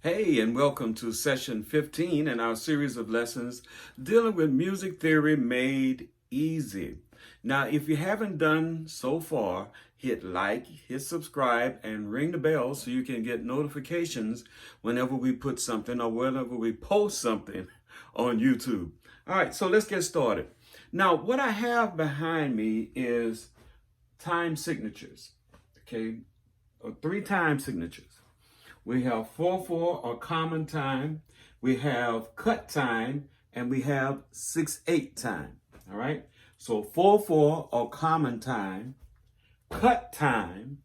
Hey, and welcome to session 15 in our series of lessons dealing with music theory made easy. Now, if you haven't done so far, hit like, hit subscribe, and ring the bell so you can get notifications whenever we put something or whenever we post something on YouTube. All right, so let's get started. Now, what I have behind me is time signatures, okay, or 3 time signatures. We have 4/4 or common time, we have cut time, and we have 6/8 time. All right. So 4/4 or common time, cut time,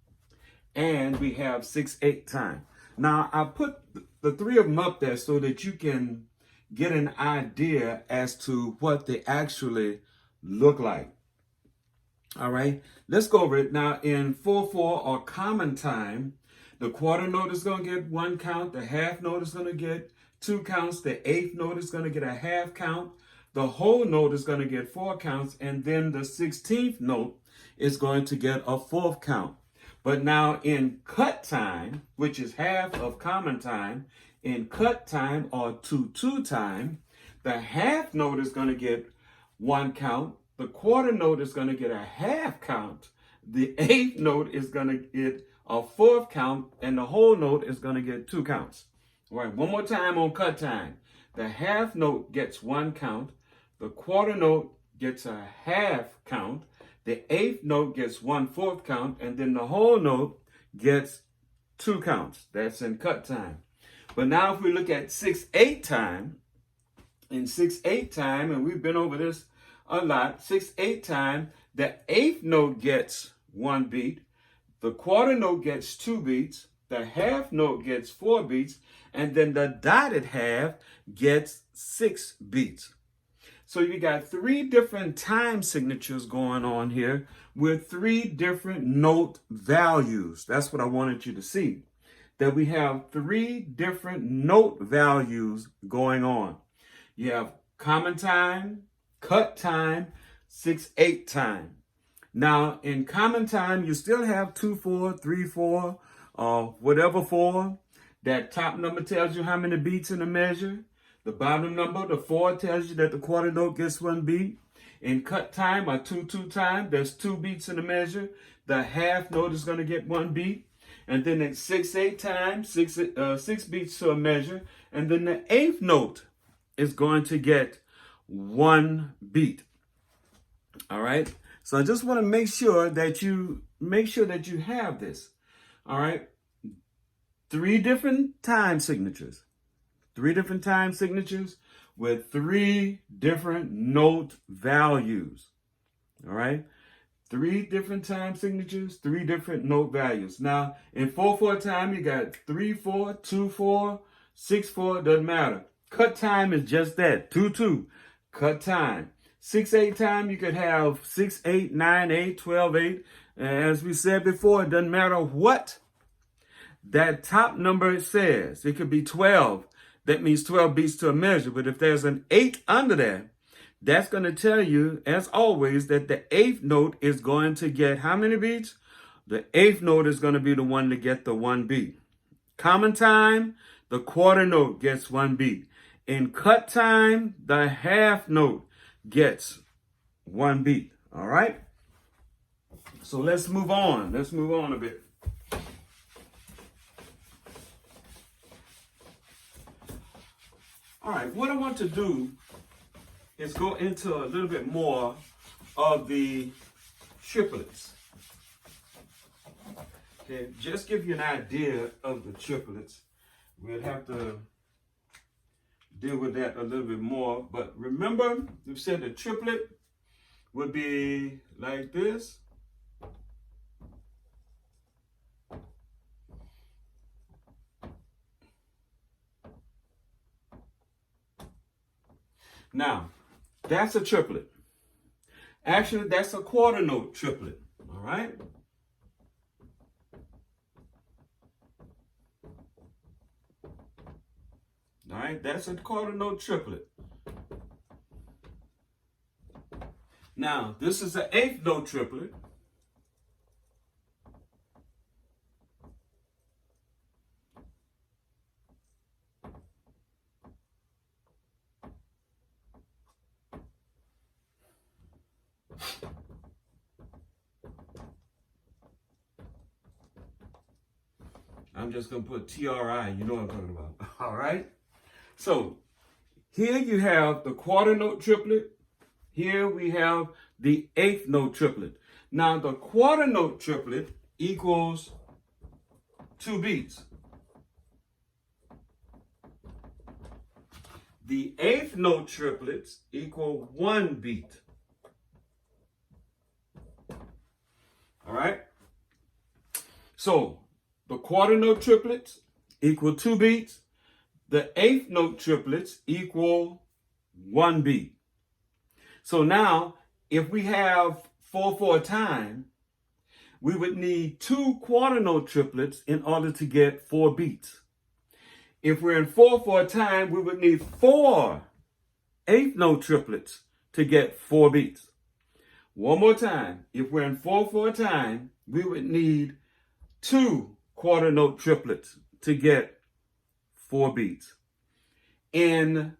and we have 6/8 time. Now I put the 3 of them up there so that you can get an idea as to what they actually look like. All right. Let's go over it. Now in 4/4 or common time, the quarter note is going to get 1 count. The half note is going to get 2 counts. The eighth note is going to get a half count. The whole note is going to get 4 counts. And then the 16th note is going to get a 4th count. But now in cut time, which is half of common time, in cut time or 2/2 time, the half note is going to get 1 count. The quarter note is going to get a half count. The eighth note is going to get a 4th count, and the whole note is going to get 2 counts. All right, one more time on cut time. The half note gets 1 count. The quarter note gets a half count. The eighth note gets 1/4 count, and then the whole note gets 2 counts. That's in cut time. But now if we look at 6/8 time, in 6/8 time, and we've been over this a lot, 6/8 time, the eighth note gets 1 beat. The quarter note gets 2 beats, the half note gets 4 beats, and then the dotted half gets 6 beats. So you got 3 different time signatures going on here with 3 different note values. That's what I wanted you to see, that we have 3 different note values going on. You have common time, cut time, 6/8 time. Now, in common time, you still have 2/4, 3/4, whatever 4. That top number tells you how many beats in the measure. The bottom number, the 4, tells you that the quarter note gets 1 beat. In cut time or 2/2 time, there's 2 beats in the measure. The half note is going to get 1 beat. And then in 6/8 time, 6 beats to a measure. And then the eighth note is going to get 1 beat. All right. So I just want to make sure that you have this. All right. 3 different time signatures. 3 different time signatures with 3 different note values. All right. 3 different time signatures, 3 different note values. Now, in 4/4 time, you got 3/4, 2/4, 6/4, doesn't matter. Cut time is just that, 2/2, cut time. 6/8 time, you could have 6/8, 9/8, 12/8. As we said before, it doesn't matter what that top number says. It could be 12. That means 12 beats to a measure. But if there's an 8 under there, that's going to tell you, as always, that the eighth note is going to get how many beats? The eighth note is going to be the one to get the 1 beat. Common time, the quarter note gets 1 beat. In cut time, the half note gets 1 beat. All right. So let's move on. Let's move on a bit. All right. What I want to do is go into a little bit more of the triplets. Okay. Just give you an idea of the triplets. We'll have to deal with that a little bit more. But remember, we've said the triplet would be like this. Now, that's a triplet. Actually, that's a quarter note triplet. All right. All right, that's a quarter note triplet. Now, this is an eighth note triplet. I'm just going to put TRI. You know what I'm talking about. All right. So here you have the quarter note triplet. Here we have the eighth note triplet. Now the quarter note triplet equals 2 beats. The eighth note triplets equal 1 beat. All right. So the quarter note triplets equal 2 beats. The eighth note triplets equal 1 beat. So now, if we have 4/4 time, we would need 2 quarter note triplets in order to get 4 beats. If we're in 4/4 time, we would need 4 eighth note triplets to get 4 beats. One more time. If we're in 4/4 time, we would need 2 quarter note triplets to get 4 beats. In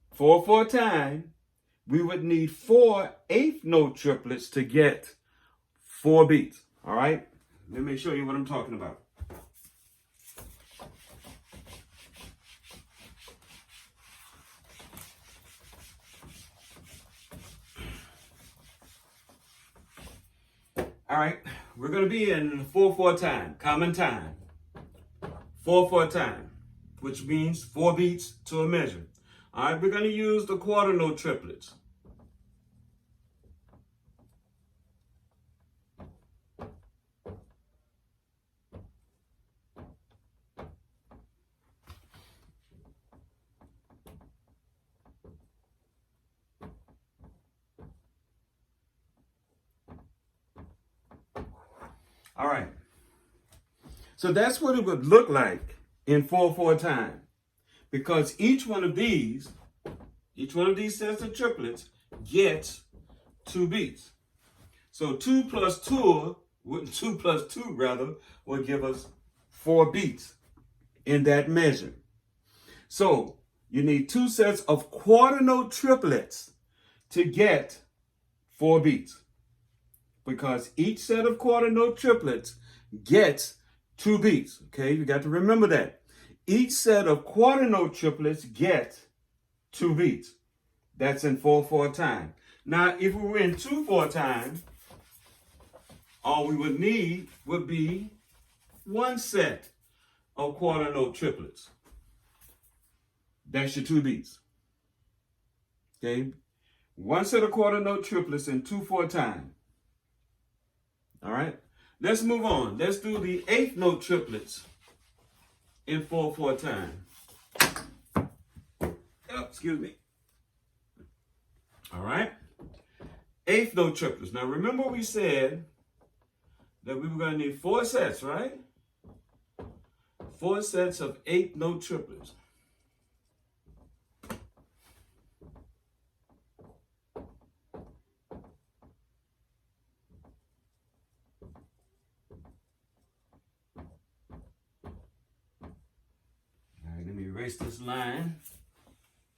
4/4 time, we would need 4 eighth note triplets to get 4 beats. All right? Let me show you what I'm talking about. All right, we're going to be in 4/4 time, common time. 4/4 time, which means 4 beats to a measure. All right, we're going to use the quarter note triplets. All right. So that's what it would look like in 4/4 time, because each one of these sets of triplets gets 2 beats. So 2 plus 2 will give us 4 beats in that measure. So you need 2 sets of quarter note triplets to get 4 beats, because each set of quarter note triplets gets 2 beats. Okay, you got to remember that. Each set of quarter note triplets get 2 beats. That's in 4/4 time. Now, if we were in 2/4 time, all we would need would be 1 set of quarter note triplets. That's your 2 beats. Okay, 1 set of quarter note triplets in 2/4 time. All right, let's move on. Let's do the eighth note triplets in 4/4 time. Oh, excuse me. All right, eighth note triplets. Now remember we said that we were going to need 4 sets, right? 4 sets of eighth note triplets. Let me erase this line,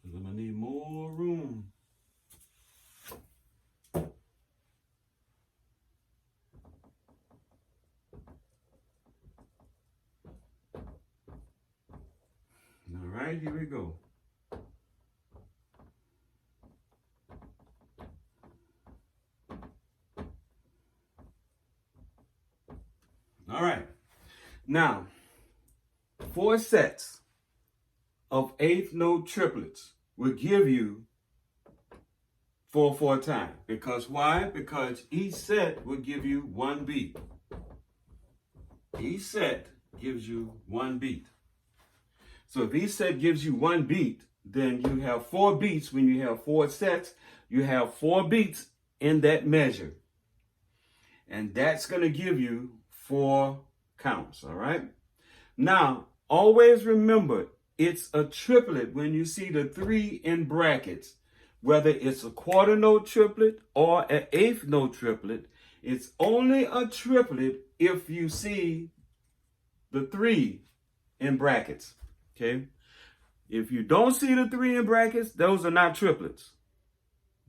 because I'm going to need more room. All right, here we go. All right, now 4 sets of eighth note triplets will give you 4/4 time. Because why? Because each set will give you 1 beat. Each set gives you 1 beat. So if each set gives you 1 beat, then you have 4 beats. When you have 4 sets, you have 4 beats in that measure. And that's going to give you 4 counts, all right? Now, always remember, it's a triplet when you see the 3 in brackets. Whether it's a quarter note triplet or an eighth note triplet, it's only a triplet if you see the 3 in brackets, okay? If you don't see the 3 in brackets, those are not triplets,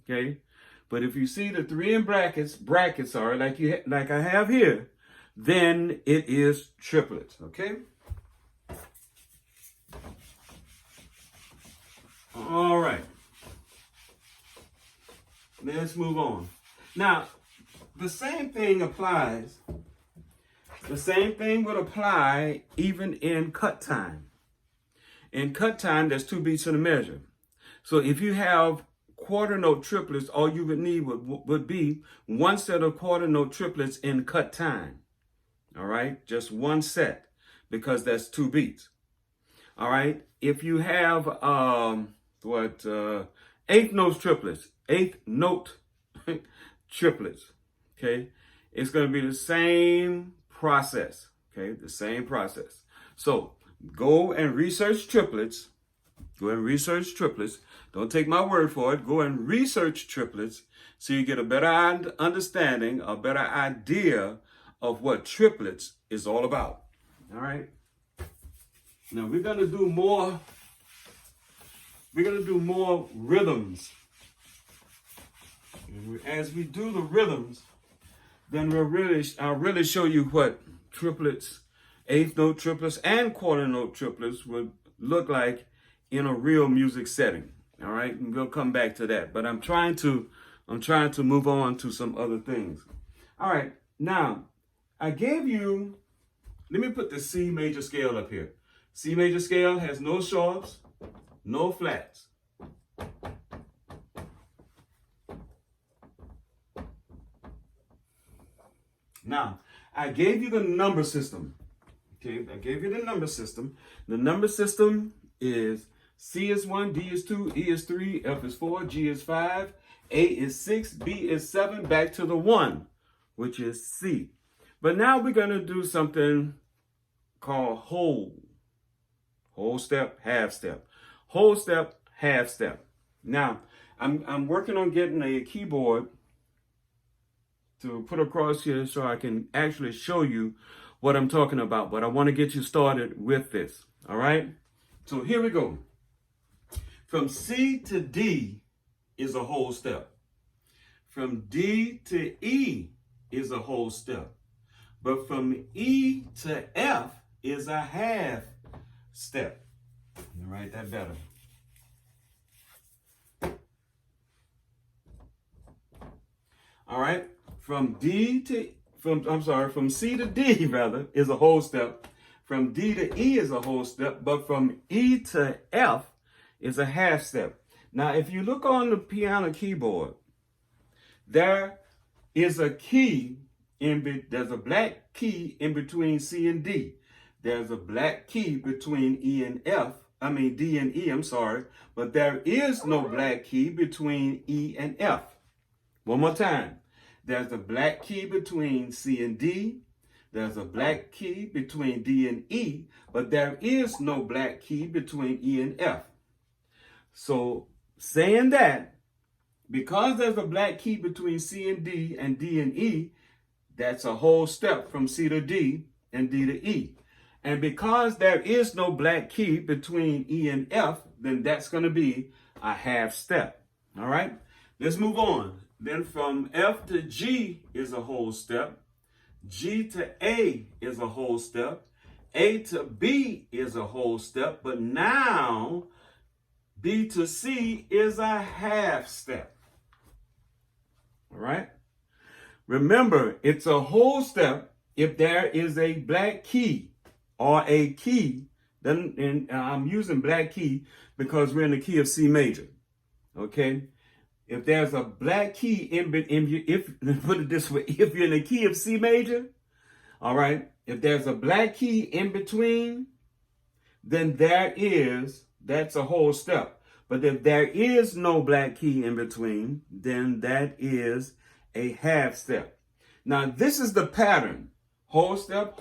okay? But if you see the 3 in brackets are like I have here, then it is triplets, okay? All right. Let's move on. Now, the same thing applies. The same thing would apply even in cut time. In cut time, there's 2 beats in a measure. So if you have quarter note triplets, all you would need would be 1 set of quarter note triplets in cut time. All right, just 1 set, because that's 2 beats. All right, if you have eighth note triplets, okay, it's going to be the same process. Okay, the same process. So go and research triplets. Go and research triplets. Don't take my word for it. Go and research triplets so you get a better understanding, a better idea of what triplets is all about. All right. Now we're going to do more. We're going to do more rhythms. And as we do the rhythms, then I'll really show you what triplets, eighth note triplets, and quarter note triplets would look like in a real music setting. All right, and we'll come back to that. But I'm trying to move on to some other things. All right, now I gave you. Let me put the C major scale up here. C major scale has no sharps, no flats. Now, I gave you the number system. Okay, I gave you the number system. The number system is C is 1, D is 2, E is 3, F is 4, G is 5, A is 6, B is 7, back to the 1, which is C. But now we're going to do something called whole step, half step. Whole step, half step. Now, I'm working on getting a keyboard to put across here so I can actually show you what I'm talking about. But I want to get you started with this. All right? So here we go. From C to D is a whole step. From D to E is a whole step. But from E to F is a half step. Let me write that better. All right. From C to D rather is a whole step. From D to E is a whole step, but from E to F is a half step. Now, if you look on the piano keyboard, there is a key there's a black key in between C and D. There's a black key between D and E, I'm sorry, but there is no black key between E and F. One more time. There's a black key between C and D. There's a black key between D and E, but there is no black key between E and F. So saying that, because there's a black key between C and D and E, that's a whole step from C to D and D to E. And because there is no black key between E and F, then that's going to be a half step. All right, let's move on. Then from F to G is a whole step. G to A is a whole step. A to B is a whole step. But now B to C is a half step. All right. Remember, it's a whole step if there is a black key or a key. And I'm using black key because we're in the key of C major. Okay. If there's a black key put it this way, if you're in the key of C major, all right, if there's a black key in between, then that's a whole step. But if there is no black key in between, then that is a half step. Now, this is the pattern. Whole step,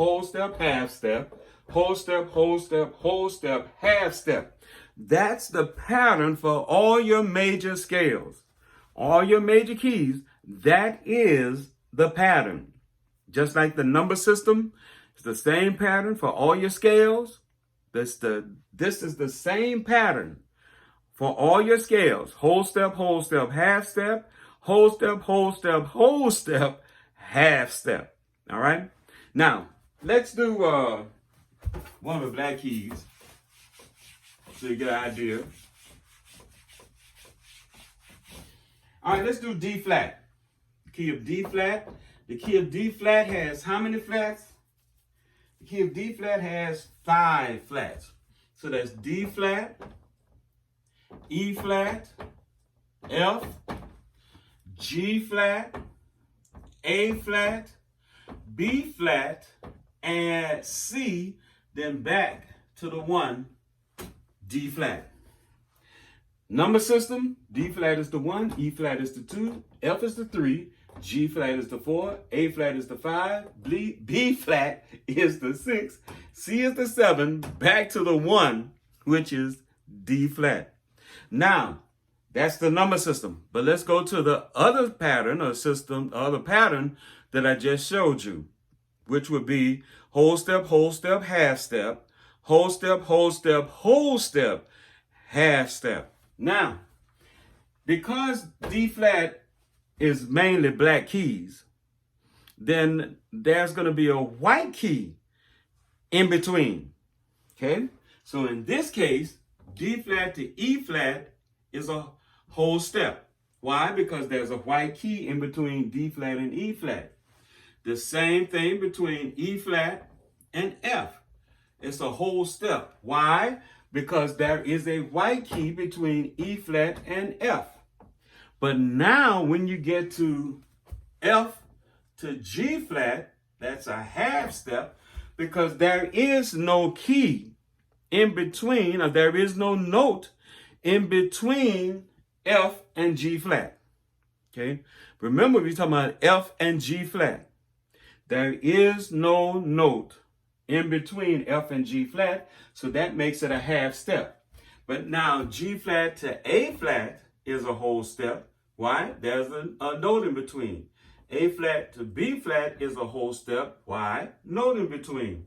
half step, whole step, whole step, half step. That's the pattern for all your major scales. All your major keys, that is the pattern. Just like the number system, it's the same pattern for all your scales. This is the same pattern for all your scales. Whole step, half step, whole step, half step. All right? Now, let's do one of the black keys so you get an idea. All right, let's do D flat. Key of D flat. The key of D flat has how many flats? The key of D flat has 5 flats. So that's D flat, E flat, F, G flat, A flat, B flat, and C, then back to the 1, D flat. Number system, D flat is the 1, E flat is the 2, F is the 3, G flat is the 4, A flat is the 5, B flat is the 6, C is the 7, back to the 1, which is D flat. Now, that's the number system. But let's go to the other pattern or system, other pattern that I just showed you, which would be whole step, half step, whole step, whole step, whole step, half step. Now, because D flat is mainly black keys, then there's going to be a white key in between. Okay? So in this case, D flat to E flat is a whole step. Why? Because there's a white key in between D flat and E flat. The same thing between E flat and F. It's a whole step. Why? Because there is a white key between E flat and F. But now when you get to F to G flat, that's a half step, because there is no key in between, or there is no note in between F and G flat. Okay? Remember, we're talking about F and G flat. There is no note in between F and G flat, so that makes it a half step. But now G flat to A flat is a whole step. Why? There's a note in between. A flat to B flat is a whole step. Why? Note in between.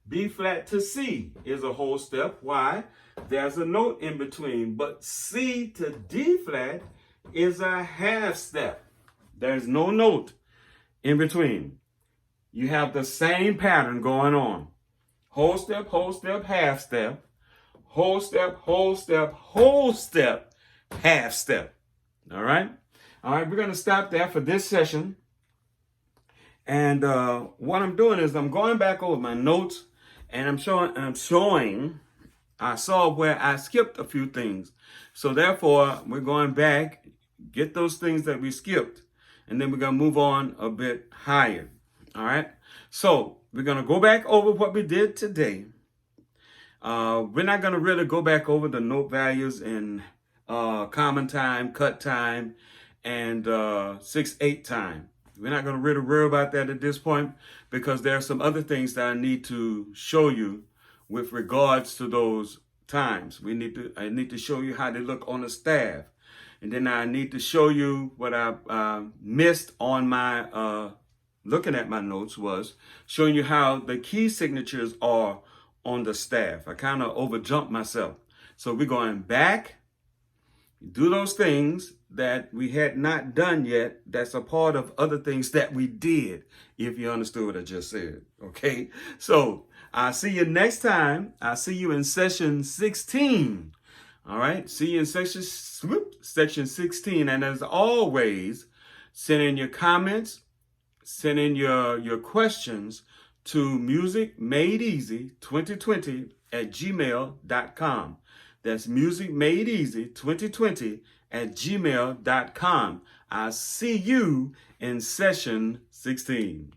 B flat to C is a whole step. Why? There's a note in between. But C to D flat is a half step. There's no note in between. You have the same pattern going on. Whole step, half step. Whole step, whole step, whole step, half step. All right? All right, we're going to stop there for this session. And what I'm doing is I'm going back over my notes, and I'm showing, I saw where I skipped a few things. So therefore, we're going back, get those things that we skipped, and then we're going to move on a bit higher. All right? So we're going to go back over what we did today. We're not going to really go back over the note values in common time, cut time, and 6/8 time. We're not going to really worry about that at this point, because there are some other things that I need to show you with regards to those times. I need to show you how they look on the staff. And then I need to show you what I missed on my looking at my notes, was showing you how the key signatures are on the staff. I kind of overjumped myself. So we're going back, do those things that we had not done yet. That's a part of other things that we did, if you understood what I just said. Okay? So I'll see you next time. I'll see you in session 16. All right? See you in section 16. And as always, send in your comments, send in your questions to musicmadeeasy2020@gmail.com. That's musicmadeeasy2020@gmail.com. I'll see you in session 16.